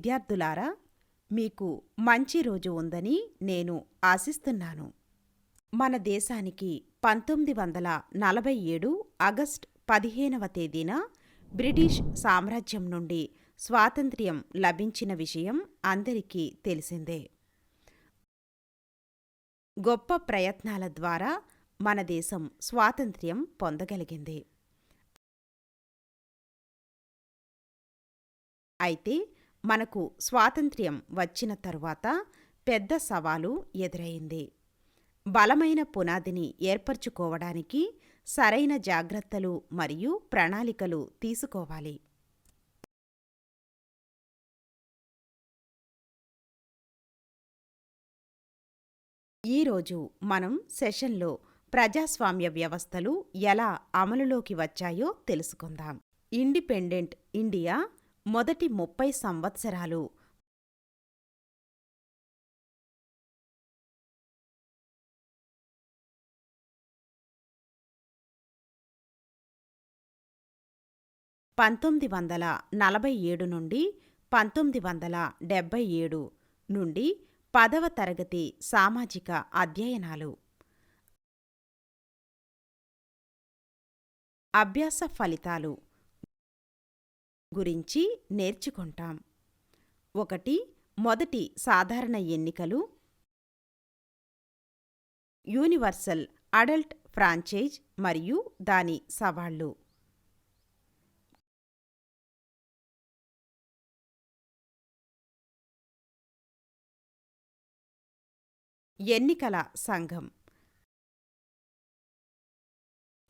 విద్యార్థులారా, మీకు మంచి రోజు ఉందని నేను ఆశిస్తున్నాను. మన దేశానికి 1947 ఆగస్టు 15వ తేదీన బ్రిటిష్ సామ్రాజ్యం నుండి స్వాతంత్ర్యం లభించిన విషయం అందరికీ తెలిసిందే. గొప్ప ప్రయత్నాల ద్వారా మన దేశం స్వాతంత్ర్యం పొందగలిగింది. అయితే మనకు స్వాతంత్ర్యం వచ్చిన తరువాత పెద్ద సవాలు ఎదురైంది. బలమైన పునాదిని ఏర్పరచుకోవడానికి సరైన జాగ్రత్తలు మరియు ప్రణాళికలు తీసుకోవాలి. ఈరోజు మనం సెషన్లో ప్రజాస్వామ్య వ్యవస్థలు ఎలా అమలులోకి వచ్చాయో తెలుసుకుందాం. ఇండిపెండెంట్ ఇండియా మొదటి 30 సంవత్సరాలు (1947 నుండి 1977) నుండి 10వ తరగతి సామాజిక అధ్యయనాలు. అభ్యాస ఫలితాలు గురించి నేర్చుకుంటాం. 1. మొదటి సాధారణ ఎన్నికలు. యూనివర్సల్ అడల్ట్ ఫ్రాంచైజ్ మరియు దాని సవాళ్లు. ఎన్నికల సంఘం.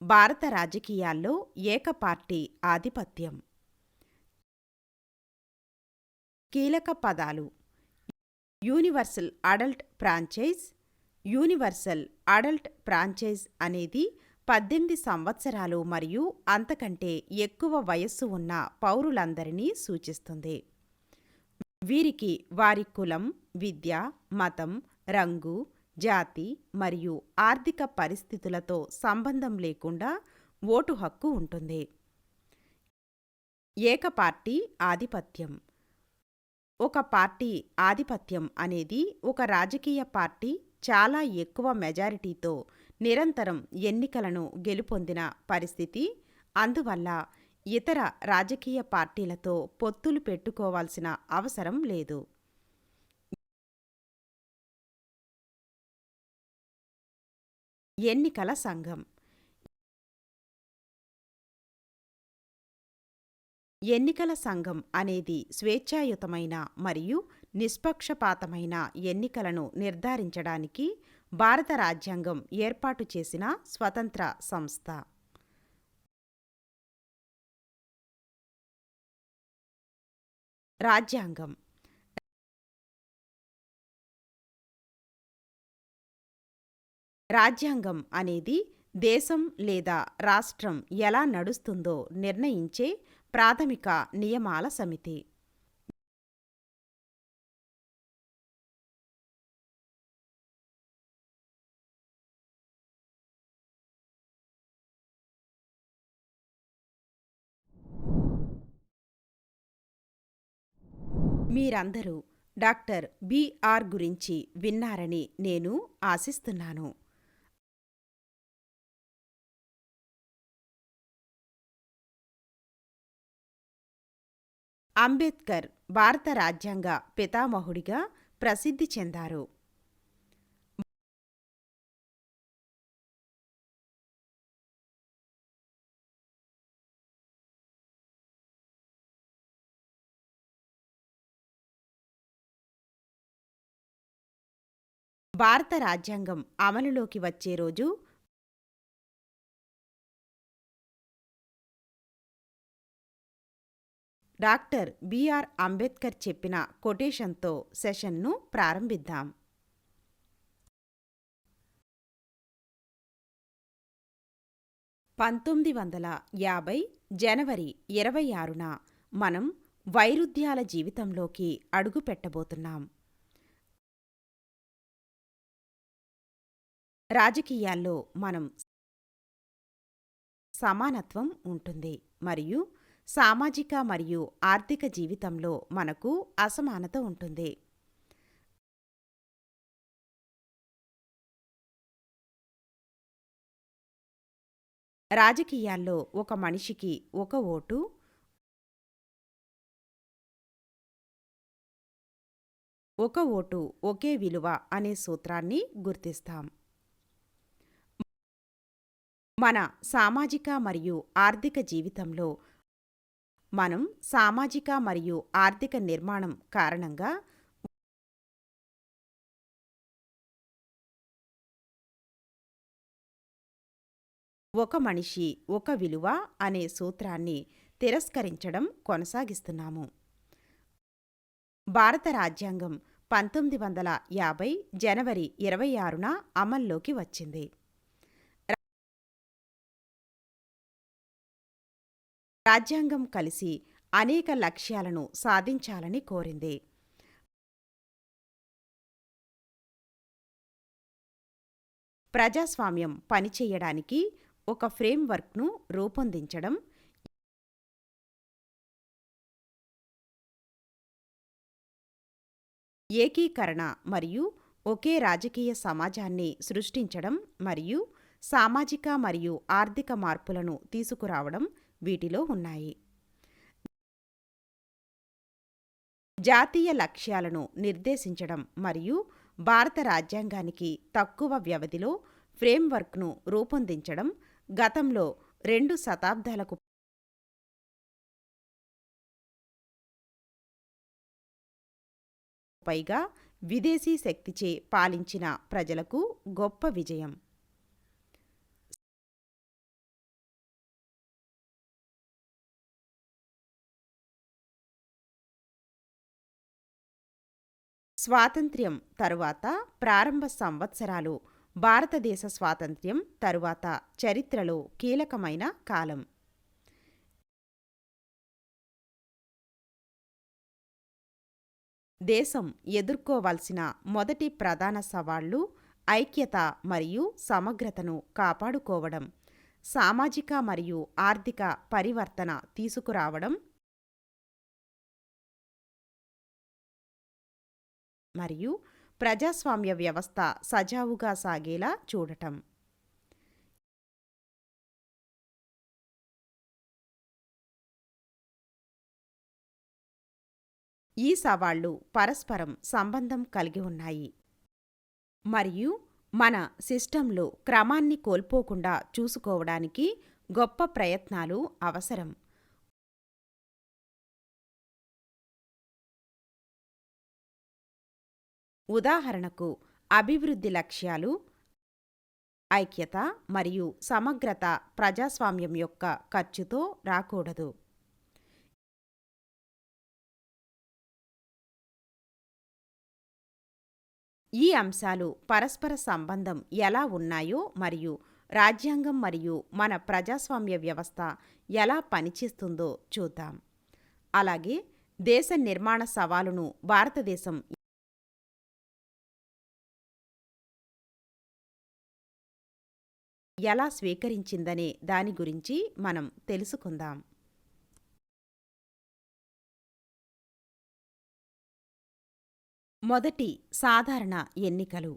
భారత రాజకీయాల్లో ఏకపార్టీ ఆధిపత్యం. కీలక పదాలు: universal adult franchise. Universal adult franchise అనేది 18 సంవత్సరాలు మరియు అంతకంటే ఎక్కువ వయస్సు ఉన్న పౌరులందరినీ సూచిస్తుంది. వీరికి వారి కులం, విద్య, మతం, రంగు, జాతి మరియు ఆర్థిక పరిస్థితులతో సంబంధం లేకుండా ఓటు హక్కు ఉంటుంది. ఏకపార్టీ ఆధిపత్యం. ఒక పార్టీ ఆధిపత్యం అనేది ఒక రాజకీయ పార్టీ చాలా ఎక్కువ మెజారిటీతో నిరంతరం ఎన్నికలను గెలుపొందిన పరిస్థితి. అందువల్ల ఇతర రాజకీయ పార్టీలతో పొత్తులు పెట్టుకోవాల్సిన అవసరం లేదు. ఎన్నికల సంఘం. ఎన్నికల సంఘం అనేది స్వేచ్ఛాయుతమైన మరియు నిష్పక్షపాతమైన ఎన్నికలను నిర్ధారించడానికి భారత రాజ్యాంగం ఏర్పాటు చేసిన స్వతంత్ర సంస్థ. రాజ్యాంగం. రాజ్యాంగం అనేది దేశం లేదా రాష్ట్రం ఎలా నడుస్తుందో నిర్ణయించే ప్రాథమిక నియమాల సమితి. మీరందరూ డాక్టర్ బిఆర్ గురించి విన్నారని నేను ఆశిస్తున్నాను. అంబేద్కర్ భారత రాజ్యాంగ పితామహుడిగా ప్రసిద్ధి చెందారు. భారత రాజ్యాంగం అమలులోకి వచ్చే రోజు డాక్టర్ బిఆర్ అంబేద్కర్ చెప్పిన కొటేషన్తో సెషన్ను ప్రారంభిద్దాం. 1950 జనవరి 26న మనం వైరుధ్యాల జీవితంలోకి అడుగుపెట్టబోతున్నాం. రాజకీయాల్లో మనం సమానత్వం ఉంటుంది మరియు సామాజిక మరియు ఆర్థిక జీవితంలో మనకు అసమానత ఉంటుంది. రాజకీయాల్లో ఒక మనిషికి ఒక ఓటు, ఒక ఓటు ఒకే విలువ అనే సూత్రాన్ని గుర్తిస్తాం. మన సామాజిక మరియు ఆర్థిక జీవితంలో మనం సామాజిక మరియు ఆర్థిక నిర్మాణం కారణంగా ఒక మనిషి ఒక విలువ అనే సూత్రాన్ని తిరస్కరించడం కొనసాగిస్తున్నాము. భారత రాజ్యాంగం 1950 జనవరి 26న అమల్లోకి వచ్చింది. రాజ్యాంగం కలిసి అనేక లక్ష్యాలను సాధించాలని కోరింది. ప్రజాస్వామ్యం పనిచేయడానికి ఒక ఫ్రేమ్వర్క్ను రూపొందించడం, ఏకీకరణ మరియు ఒకే రాజకీయ సమాజాన్ని సృష్టించడం మరియు సామాజిక మరియు ఆర్థిక మార్పులను తీసుకురావడం వీటిలో ఉన్నాయి. జాతీయ లక్ష్యాలను నిర్దేశించడం మరియు భారత రాజ్యాంగానికి తక్కువ వ్యవధిలో ఫ్రేమ్వర్క్ను రూపొందించడం గతంలో 2 శతాబ్దాలకు పైగా విదేశీ శక్తిచే పాలించిన ప్రజలకు గొప్ప విజయం. స్వాతంత్ర్యం తరువాత ప్రారంభ సంవత్సరాలు భారతదేశ స్వాతంత్ర్యం తరువాత చరిత్రలో కీలకమైన కాలం. దేశం ఎదుర్కోవాల్సిన మొదటి ప్రధాన సవాళ్లు ఐక్యత మరియు సమగ్రతను కాపాడుకోవడం, సామాజిక మరియు ఆర్థిక పరివర్తన తీసుకురావడం మరియు ప్రజాస్వామ్య వ్యవస్థ సజావుగా సాగేలా చూడటం. ఈ సవాళ్లు పరస్పరం సంబంధం కలిగి ఉన్నాయి మరియు మన సిస్టంలో క్రమాన్ని కోల్పోకుండా చూసుకోవడానికి గొప్ప ప్రయత్నాలు అవసరం. ఉదాహరణకు, అభివృద్ధి లక్ష్యాలు, ఐక్యత మరియు సమగ్రత ప్రజాస్వామ్యం యొక్క ఖర్చుతో రాకూడదు. ఈ అంశాలు పరస్పర సంబంధం ఎలా ఉన్నాయో మరియు రాజ్యాంగం మరియు మన ప్రజాస్వామ్య వ్యవస్థ ఎలా పనిచేస్తుందో చూద్దాం. అలాగే దేశ నిర్మాణ సవాలును భారతదేశం ఎలా స్వీకరించిందనే దాని గురించి మనం తెలుసుకుందాం. మొదటి సాధారణ ఎన్నికలు.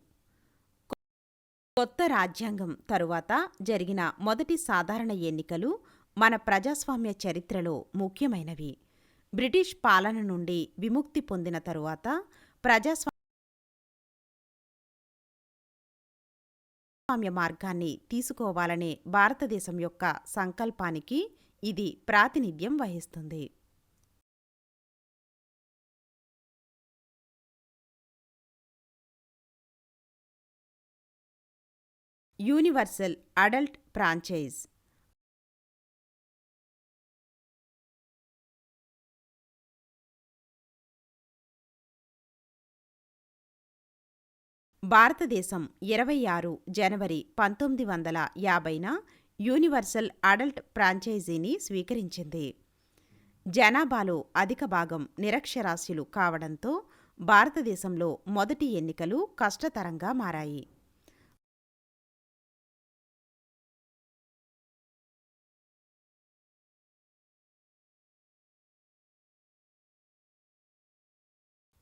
కొత్త రాజ్యాంగం తరువాత జరిగిన మొదటి సాధారణ ఎన్నికలు మన ప్రజాస్వామ్య చరిత్రలో ముఖ్యమైనవి. బ్రిటిష్ పాలన నుండి విముక్తి పొందిన తరువాత ప్రజాస్వామ్య మార్గాన్ని తీసుకోవాలనే భారతదేశం యొక్క సంకల్పానికి ఇది ప్రాతినిధ్యం వహిస్తుంది. Universal adult franchise. భారతదేశం 26 జనవరి 1950న యూనివర్సల్ అడల్ట్ ఫ్రాంచైజీని స్వీకరించింది. జనాభాలో అధిక భాగం నిరక్షరాస్యులు కావడంతో భారతదేశంలో మొదటి ఎన్నికలు కష్టతరంగా మారాయి.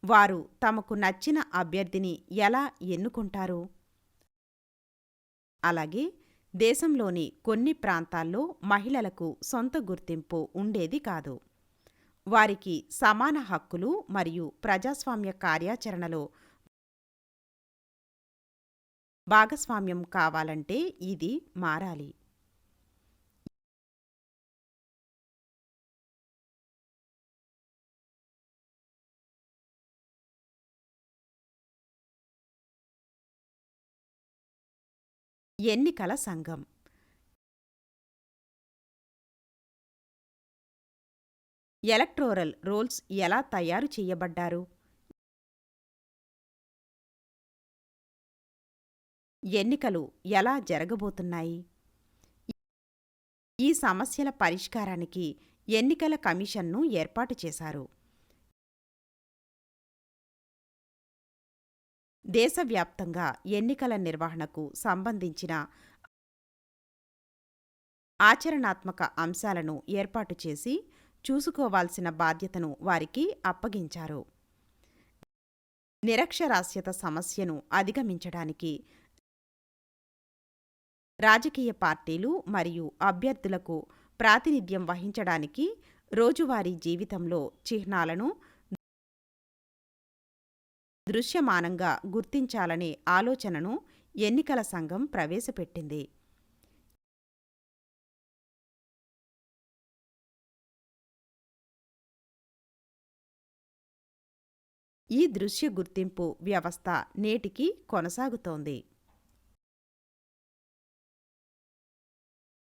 వారు తమకు నచ్చిన అభ్యర్థిని ఎలా ఎన్నుకుంటారు? అలాగే దేశంలోని కొన్ని ప్రాంతాల్లో మహిళలకు సొంత గుర్తింపు ఉండేది కాదు. వారికి సమాన హక్కులు మరియు ప్రజాస్వామ్య కార్యాచరణలో భాగస్వామ్యం కావాలంటే ఇది మారాలి. ఎన్నికల సంఘం ఎలక్టోరల్ రోల్స్ ఎలా తయారు చేయబడ్డారు? ఎన్నికలు ఎలా జరగబోతున్నాయి? ఈ సమస్యల పరిష్కారానికి ఎన్నికల కమిషన్ను ఏర్పాటు చేశారు. దేశవ్యాప్తంగా ఎన్నికల నిర్వహణకు సంబంధించిన ఆచరణాత్మక అంశాలను ఏర్పాటు చేసి చూసుకోవాల్సిన బాధ్యతను వారికి అప్పగించారు. నిరక్షరాస్యత సమస్యను అధిగమించడానికి రాజకీయ పార్టీలు మరియు అభ్యర్థులకు ప్రాతినిధ్యం వహించడానికి రోజువారీ జీవితంలో చిహ్నాలను దృశ్యమానంగా గుర్తించాలనే ఆలోచనను ఎన్నికల సంఘం ప్రవేశపెట్టింది. ఈ దృశ్య గుర్తింపు వ్యవస్థ నేటికి కొనసాగుతోంది.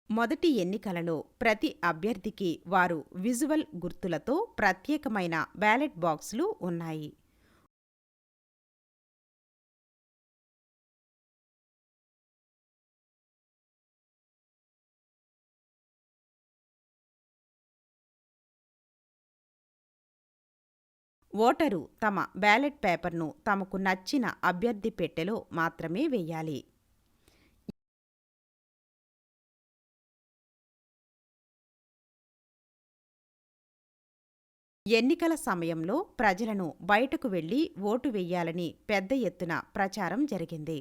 మొదటి ఎన్నికలలో ప్రతి అభ్యర్థికి వారు విజువల్ గుర్తులతో ప్రత్యేకమైన బ్యాలెట్ బాక్సులు ఉన్నాయి. ఓటరు తమ బ్యాలెట్ పేపర్ను తమకు నచ్చిన అభ్యర్థి పెట్టెలో మాత్రమే వేయాలి. ఎన్నికల సమయంలో ప్రజలను బయటకు వెళ్లి ఓటు వెయ్యాలని పెద్ద ఎత్తున ప్రచారం జరిగింది.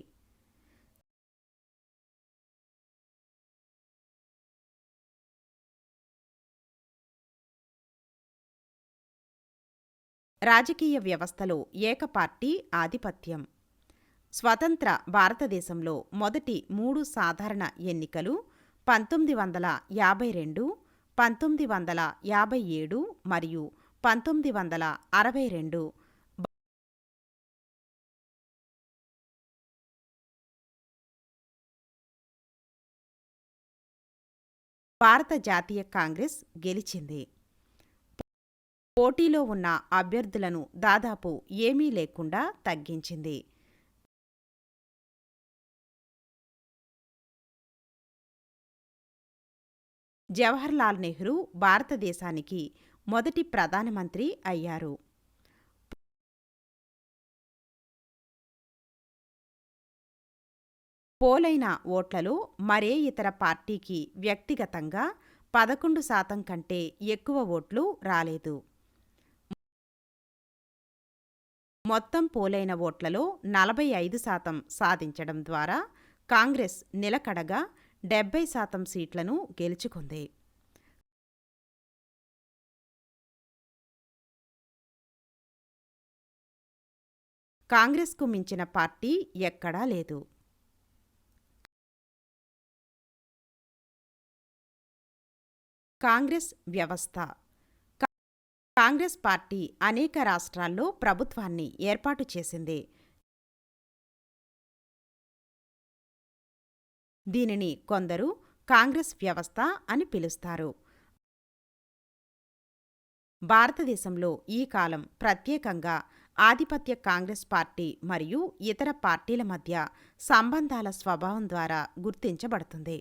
రాజకీయ వ్యవస్థలో ఏకపార్టీ ఆధిపత్యం. స్వతంత్ర భారతదేశంలో మొదటి 3 సాధారణ ఎన్నికలు 1952, 1957 మరియు 1962 భారత జాతీయ కాంగ్రెస్ గెలిచింది. పోటీలో ఉన్న అభ్యర్థులను దాదాపు ఏమీ లేకుండా తగ్గించింది. జవహర్లాల్ నెహ్రూ భారతదేశానికి మొదటి ప్రధానమంత్రి అయ్యారు. పోలైన ఓట్లలో మరే ఇతర పార్టీకి వ్యక్తిగతంగా 11% కంటే ఎక్కువ ఓట్లు రాలేదు. మొత్తం పోలైన ఓట్లలో 45% సాధించడం ద్వారా కాంగ్రెస్ నిలకడగా 70% సీట్లను గెలుచుకుంది. కాంగ్రెస్కు మించిన పార్టీ ఎక్కడా లేదు. కాంగ్రెస్ వ్యవస్థ. కాంగ్రెస్ పార్టీ అనేక రాష్ట్రాల్లో ప్రభుత్వాన్ని ఏర్పాటు చేసింది. దీనిని కొందరు కాంగ్రెస్ వ్యవస్థ అని పిలుస్తారు. భారతదేశంలో ఈ కాలం ప్రత్యేకంగా ఆధిపత్య కాంగ్రెస్ పార్టీ మరియు ఇతర పార్టీల మధ్య సంబంధాల స్వభావం ద్వారా గుర్తించబడుతుంది.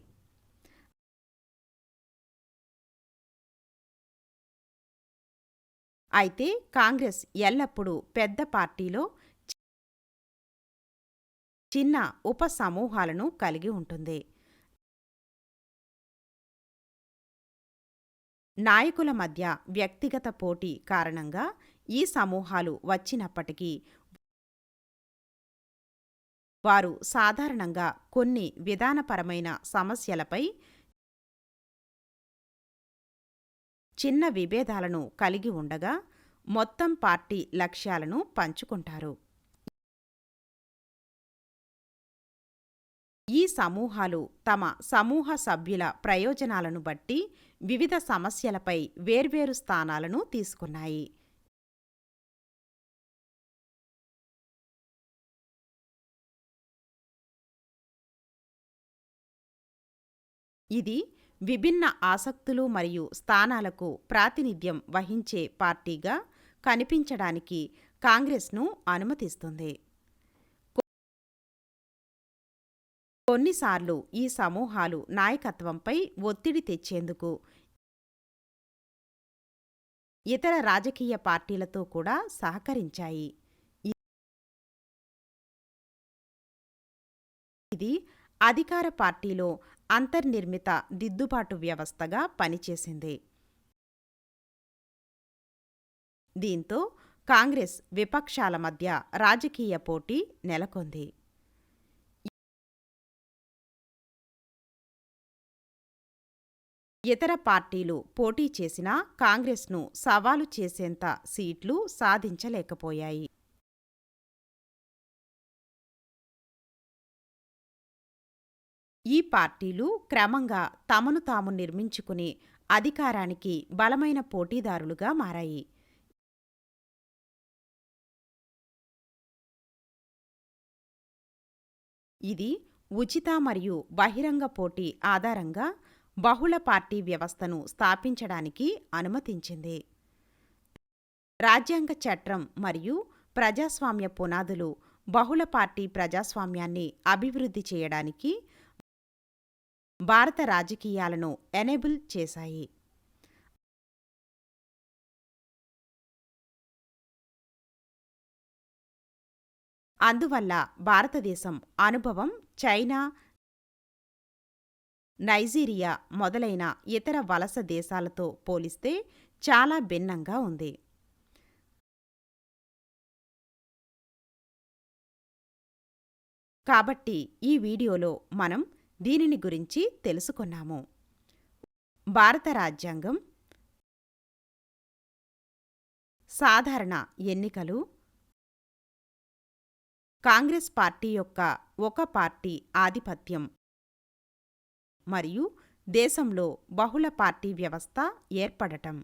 అయితే కాంగ్రెస్ ఎల్లప్పుడూ పెద్ద పార్టీలో చిన్న ఉపసమూహాలను కలిగి ఉంటుంది. నాయకుల మధ్య వ్యక్తిగత పోటీ కారణంగా ఈ సమూహాలు వచ్చినప్పటికీ వారు సాధారణంగా కొన్ని విధానపరమైన సమస్యలపై చిన్న విభేదాలను కలిగి ఉండగా మొత్తం పార్టీ లక్ష్యాలను పంచుకుంటారు. ఈ సమూహాలు తమ సమూహ సభ్యుల ప్రయోజనాలను బట్టి వివిధ సమస్యలపై వేర్వేరు స్థానాలను తీసుకున్నాయి. ఇది విభిన్న ఆసక్తులు మరియు స్థానాలకు ప్రాతినిధ్యం వహించే పార్టీగా కనిపించడానికి కాంగ్రెస్ను అనుమతిస్తుంది. కొన్నిసార్లు ఈ సమూహాలు నాయకత్వంపై ఒత్తిడి తెచ్చేందుకు ఇతర రాజకీయ పార్టీలతో కూడా సహకరించాయి. ఇది అధికార పార్టీలో అంతర్నిర్మిత దిద్దుబాటు వ్యవస్థగా పనిచేసింది. దీంతో కాంగ్రెస్ విపక్షాల మధ్య రాజకీయ పోటీ నెలకొంది. ఇతర పార్టీలు పోటీ చేసినా కాంగ్రెస్ను సవాలు చేసేంత సీట్లు సాధించలేకపోయాయి. ఈ పార్టీలు క్రమంగా తమను తాము నిర్మించుకుని అధికారానికి బలమైన పోటీదారులుగా మారాయి. ఇది ఉచిత మరియు బహిరంగ పోటీ ఆధారంగా బహుళ పార్టీ వ్యవస్థను స్థాపించడానికి అనుమతించింది. రాజ్యాంగ చట్రం మరియు ప్రజాస్వామ్య పునాదులు బహుళ పార్టీ ప్రజాస్వామ్యాన్ని అభివృద్ధి చేయడానికి భారత రాజకీయాలను ఎనేబుల్ చేశాయి. అందువల్ల భారతదేశం అనుభవం చైనా, నైజీరియా మొదలైన ఇతర వలస దేశాలతో పోలిస్తే చాలా భిన్నంగా ఉంది. కాబట్టి ఈ వీడియోలో మనం దీనిని గురించి తెలుసుకున్నాము. భారత రాజ్యాంగం, సాధారణ ఎన్నికలు, కాంగ్రెస్ పార్టీ యొక్క ఒక పార్టీ ఆధిపత్యం మరియు దేశంలో బహుళ పార్టీ వ్యవస్థ ఏర్పడటం.